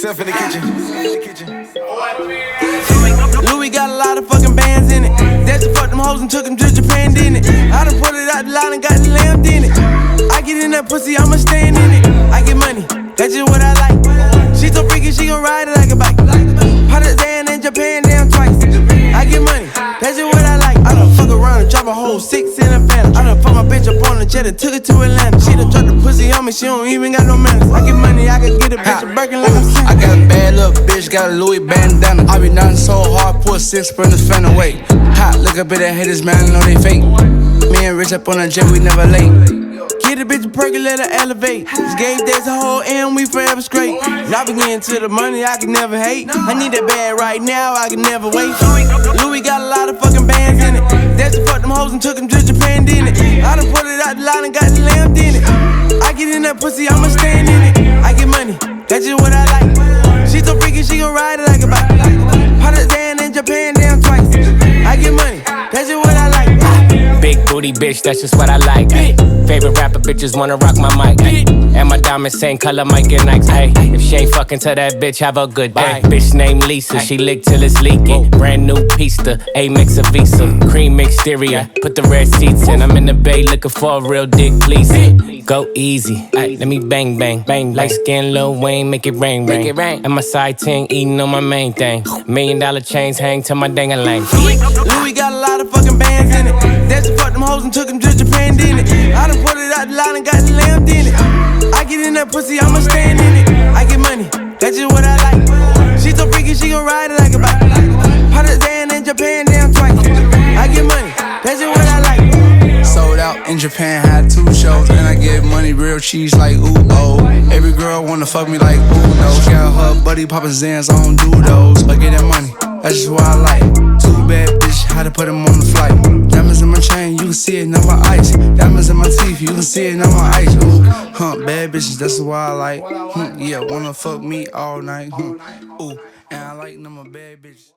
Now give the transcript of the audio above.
myself in the kitchen. Louis got a lot of fucking bands in it. That's the fuck them hoes and took them to Japan, didn't it? I done pulled it out the line and got the lamb in it. I get in that pussy, I'ma stand in it. I get money, that's just what I like. She so freaky, she gon' ride it like a bike. Pot it down in Japan, damn twice. I get money, that's just what I like. I done fuck around and drop a whole 6 in a phantom. I done fuck my bitch up on the jet and took it to Atlanta. She done dropped the pussy on me, she don't even got no manners. I get money, I can get a bitch a Birkin like I'm saying. I got a bad little bitch, got a Louis bandana. I be nothing so hard, pull 6 sprinters fan away. Hot, look up at that haters, man, I know they fake. Me and Rich up on the jet, we never late. Get a bitch a perky, let her elevate. This game days a whole and we forever straight. Now we getting to the money, I can never hate. I need that bag right now, I can never wait. Louis got a lot of fucking bands in it. That's the fuck them hoes and took them to Japan, didn't it? I done pulled it out the line and got the lamb in it. I get in that pussy, I'ma stand in it. I get money, that's just what I like. She so freaky, she gon' ride it like a bike. Pot it down in Japan, damn twice. I get money, that's just what I like. Big booty bitch, that's just what I like. Ay. Favorite rapper bitches wanna rock my mic. Ay. And my diamonds same color, Mike and Nikes. Ay. If she ain't fucking to that bitch, have a good day. Bitch named Lisa, she lick till it's leaking. Brand new pista, A-mix of Visa. Cream exterior, put the red seats in. I'm in the bay looking for a real dick, please. Go easy, ay. Let me bang, bang, bang. Like skin, Lil Wayne, make it rain, rain. And my side ting eating on my main thing. $1 million chains hang to my dang-a-lang. Louis got a lot of fucking bands in it. That's the fuck them hoes and took them to Japan, didn't it? I done pulled it out the line and got the lamb in it. I get in that pussy, I'ma stand in it. I get money, that's just what I like. She so freaky, she gon' ride it like a bike. Pot it down in Japan, damn twice. I get money, that's just what I like. Sold out in Japan, had 2 shows. And I get money, real cheese like ooh, oh. Every girl wanna fuck me like ooh, no. She got her buddy poppin' Zans, I don't do those. But get that money, that's just what I like. 2 bad bitch, had to put them on the flight. Diamonds in my chain, you can see it, not my ice. Diamonds in my teeth, you can see it, not my ice. Ooh, bad bitches, that's why I like. Yeah, wanna fuck me all night. Ooh, and I like them a bad bitch.